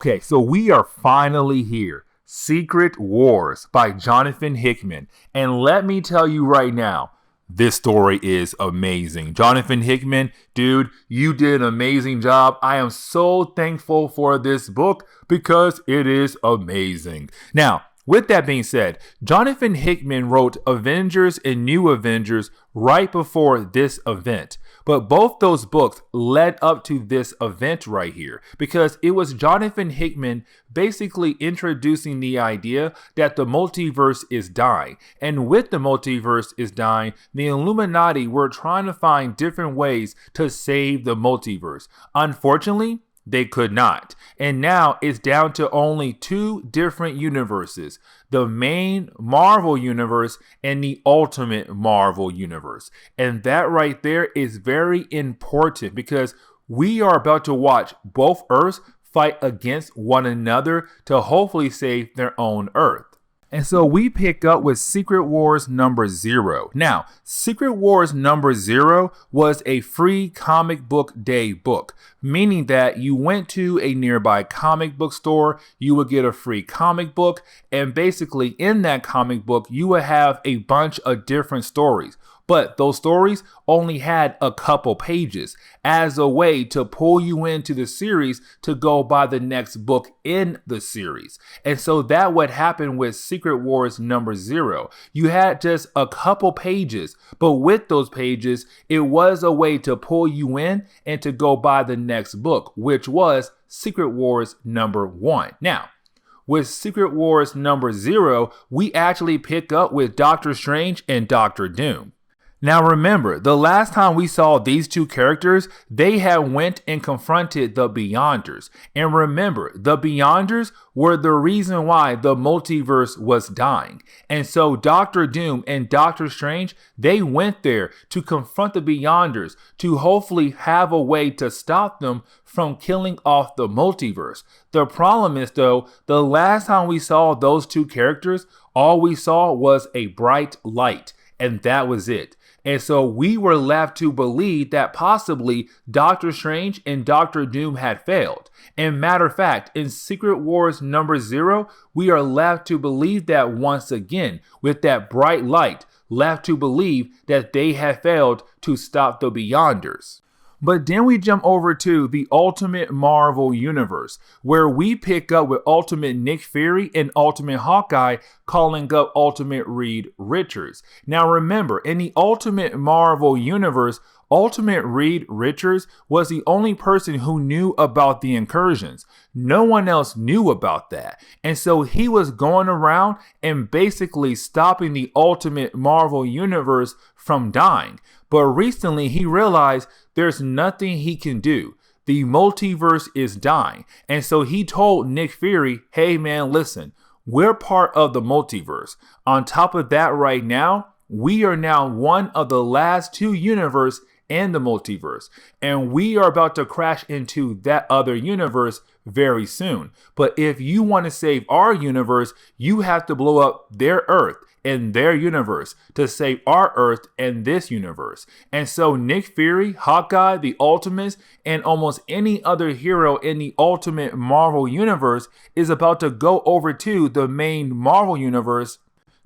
Okay, so we are finally here. Secret Wars by Jonathan Hickman. And let me tell you right now, this story is amazing. Jonathan Hickman, dude, you did an amazing job. I am so thankful for this book because it is amazing. Now, with that being said, Jonathan Hickman wrote Avengers and New Avengers right before this event. But both those books led up to this event right here because it was Jonathan Hickman basically introducing the idea that the multiverse is dying. And with the multiverse is dying, the Illuminati were trying to find different ways to save the multiverse. Unfortunately, they could not. And now it's down to only two different universes, the main Marvel universe and the ultimate Marvel universe. And that right there is very important because we are about to watch both Earths fight against one another to hopefully save their own Earth. And so we pick up with Secret Wars number 0. Now, Secret Wars number 0 was a free comic book day book, meaning that you went to a nearby comic book store, you would get a free comic book, and basically in that comic book, you would have a bunch of different stories. But those stories only had a couple pages as a way to pull you into the series to go buy the next book in the series. And so that what happened with Secret Wars number 0. You had just a couple pages, but with those pages, it was a way to pull you in and to go buy the next book, which was Secret Wars number 1. Now, with Secret Wars number 0, we actually pick up with Doctor Strange and Doctor Doom. Now remember, the last time we saw these two characters, they had went and confronted the Beyonders. And remember, the Beyonders were the reason why the multiverse was dying. And so Doctor Doom and Doctor Strange, they went there to confront the Beyonders to hopefully have a way to stop them from killing off the multiverse. The problem is though, the last time we saw those two characters, all we saw was a bright light. And that was it. And so we were left to believe that possibly Doctor Strange and Doctor Doom had failed. And matter of fact, in Secret Wars number 0, we are left to believe that once again, with that bright light, left to believe that they had failed to stop the Beyonders. But then we jump over to the Ultimate Marvel Universe, where we pick up with Ultimate Nick Fury and Ultimate Hawkeye calling up Ultimate Reed Richards. Now remember, in the Ultimate Marvel Universe, Ultimate Reed Richards was the only person who knew about the incursions. No one else knew about that. And so he was going around and basically stopping the Ultimate Marvel Universe from dying. But recently he realized there's nothing he can do. The multiverse is dying. And so he told Nick Fury, hey man, listen, we're part of the multiverse. On top of that right now, we are now one of the last two universes in the multiverse. And we are about to crash into that other universe very soon. But if you want to save our universe, you have to blow up their Earth in their universe to save our Earth and this universe. And so Nick Fury, Hawkeye, the Ultimates, and almost any other hero in the Ultimate Marvel Universe is about to go over to the main Marvel Universe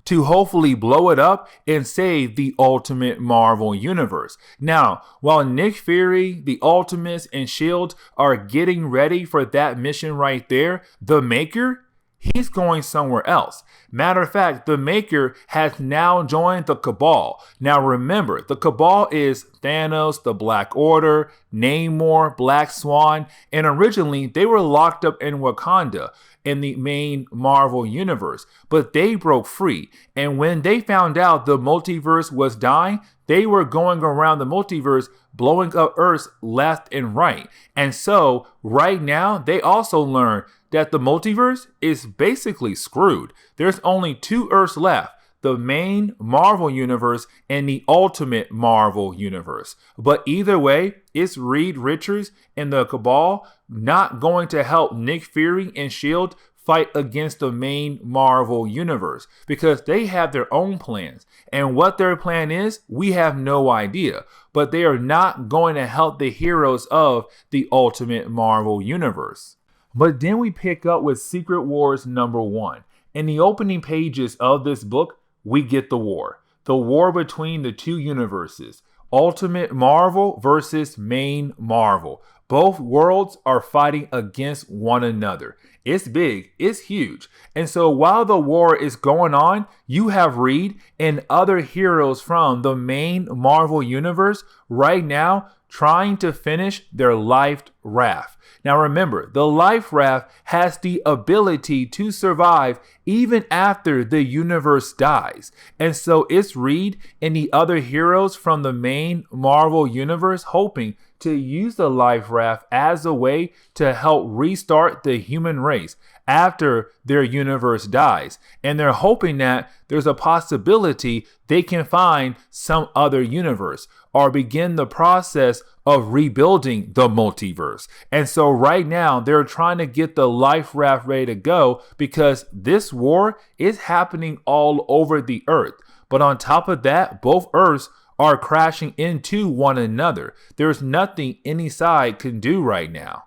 to hopefully blow it up and save the Ultimate Marvel Universe. Now, while Nick Fury, the Ultimates, and S.H.I.E.L.D. are getting ready for that mission right there, the Maker, he's going somewhere else. Matter of fact, the Maker has now joined the Cabal. Now remember, the Cabal is Thanos, the Black Order, Namor, Black Swan, and originally they were locked up in Wakanda in the main Marvel universe, but they broke free. And when they found out the multiverse was dying, they were going around the multiverse blowing up Earths left and right. And so right now they also learned that the multiverse is basically screwed. There's only two Earths left, the main Marvel universe and the Ultimate Marvel universe. But either way, it's Reed Richards and the Cabal not going to help Nick Fury and S.H.I.E.L.D. fight against the main Marvel universe because they have their own plans. And what their plan is, we have no idea. But they are not going to help the heroes of the Ultimate Marvel universe. But then we pick up with Secret Wars #1. In the opening pages of this book, we get the war. The war between the two universes. Ultimate Marvel versus Main Marvel. Both worlds are fighting against one another. It's big, it's huge. And so while the war is going on, you have Reed and other heroes from the main Marvel universe right now trying to finish their life raft. Now remember, the life raft has the ability to survive even after the universe dies. And so it's Reed and the other heroes from the main Marvel universe hoping to use the life raft as a way to help restart the human race after their universe dies. And they're hoping that there's a possibility they can find some other universe or begin the process of rebuilding the multiverse. And so right now they're trying to get the life raft ready to go because this war is happening all over the earth. But on top of that, both Earths are crashing into one another. There's nothing any side can do right now.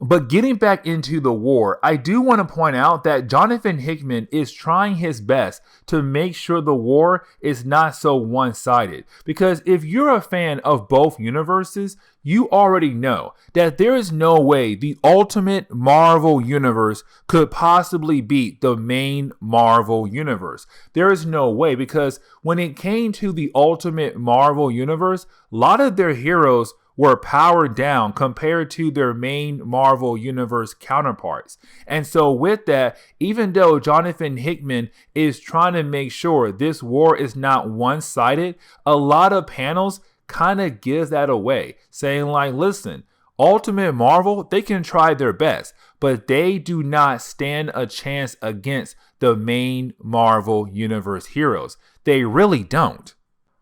But getting back into the war, I do want to point out that Jonathan Hickman is trying his best to make sure the war is not so one-sided. Because if you're a fan of both universes, you already know that there is no way the Ultimate Marvel universe could possibly beat the main Marvel universe. There is no way, because when it came to the Ultimate Marvel universe, a lot of their heroes were powered down compared to their main Marvel universe counterparts. And so with that, even though Jonathan Hickman is trying to make sure this war is not one-sided, a lot of panels kind of give that away, saying like, listen, Ultimate Marvel, they can try their best, but they do not stand a chance against the main Marvel universe heroes. They really don't.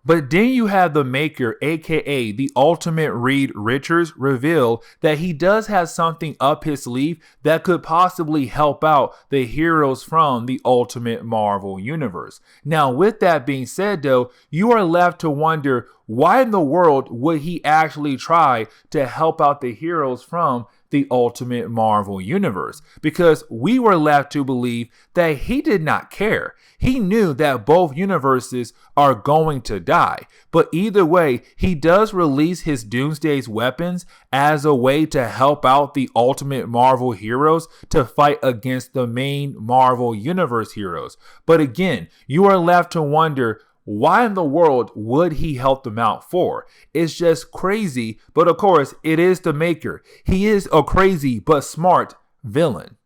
But then you have the maker, aka the Ultimate Reed Richards, reveal that he does have something up his sleeve that could possibly help out the heroes from the Ultimate Marvel universe. Now, with that being said though, you are left to wonder, why in the world would he actually try to help out the heroes from the Ultimate Marvel universe? Because we were left to believe that he did not care. He knew that both universes are going to die. But either way, he does release his Doomsday's weapons as a way to help out the Ultimate Marvel heroes to fight against the main Marvel universe heroes. But again, you are left to wonder, why in the world would he help them out for? It's just crazy, but of course, it is the maker. He is a crazy but smart villain.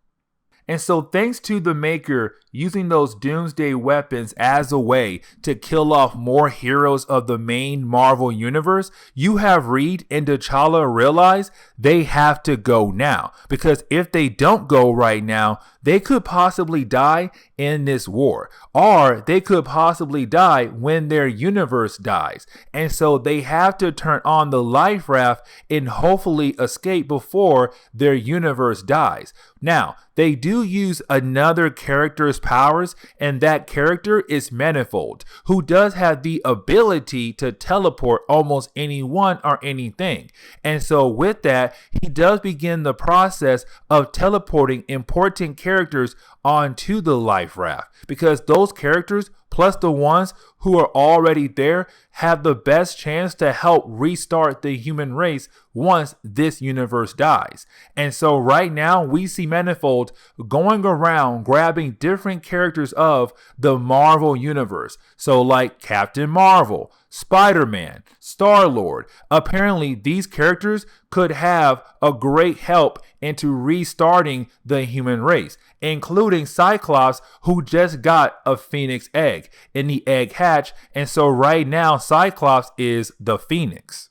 And so thanks to the maker using those Doomsday weapons as a way to kill off more heroes of the main Marvel universe, you have Reed and T'Challa realize they have to go now. Because if they don't go right now, they could possibly die in this war. Or they could possibly die when their universe dies. And so they have to turn on the life raft and hopefully escape before their universe dies. Now, they do use another character's powers, and that character is Manifold, who does have the ability to teleport almost anyone or anything. And so with that, he does begin the process of teleporting important characters onto the life raft, because those characters plus the ones who are already there have the best chance to help restart the human race once this universe dies. And so right now we see Manifold going around grabbing different characters of the Marvel universe. So like Captain Marvel, Spider-Man, Star-Lord. Apparently these characters could have a great help into restarting the human race, including Cyclops, who just got a Phoenix egg in the egg hatch. And so right now Cyclops is the Phoenix.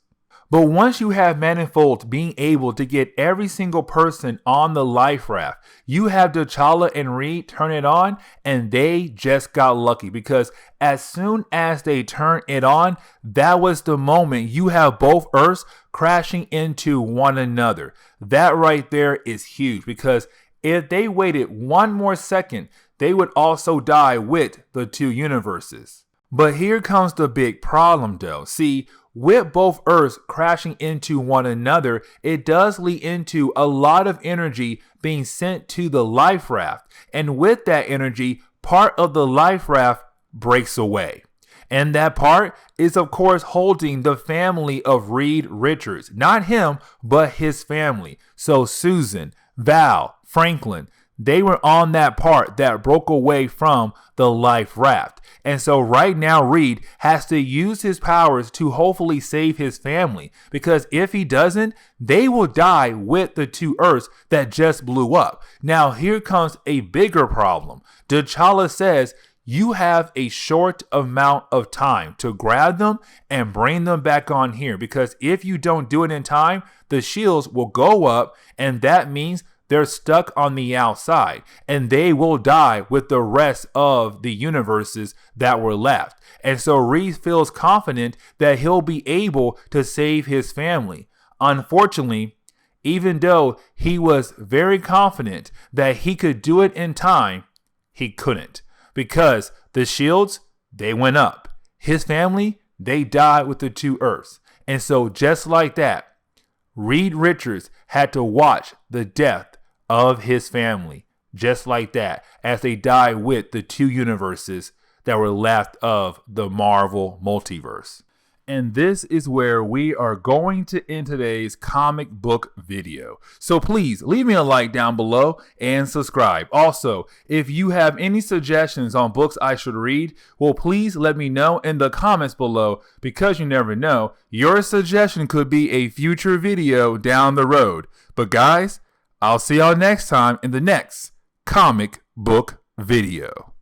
But once you have Manifold being able to get every single person on the life raft, you have T'Challa and Reed turn it on, and they just got lucky, because as soon as they turn it on, that was the moment you have both Earths crashing into one another. That right there is huge, because if they waited one more second, they would also die with the two universes. But here comes the big problem though. See, with both Earths crashing into one another, it does lead into a lot of energy being sent to the life raft. And with that energy, part of the life raft breaks away. And that part is, of course, holding the family of Reed Richards. Not him, but his family. So Susan, Val, Franklin, they were on that part that broke away from the life raft. And so right now, Reed has to use his powers to hopefully save his family. Because if he doesn't, they will die with the two Earths that just blew up. Now, here comes a bigger problem. T'Challa says, you have a short amount of time to grab them and bring them back on here. Because if you don't do it in time, the shields will go up, and that means they're stuck on the outside, and they will die with the rest of the universes that were left. And so Reed feels confident that he'll be able to save his family. Unfortunately, even though he was very confident that he could do it in time, he couldn't. Because the shields, they went up. His family, they died with the two Earths. And so just like that, Reed Richards had to watch the death of his family, just like that, as they die with the two universes that were left of the Marvel multiverse. And this is where we are going to end today's comic book video. So please leave me a like down below and subscribe. Also, if you have any suggestions on books I should read, well, please let me know in the comments below, because you never know, your suggestion could be a future video down the road. But guys, I'll see y'all next time in the next comic book video.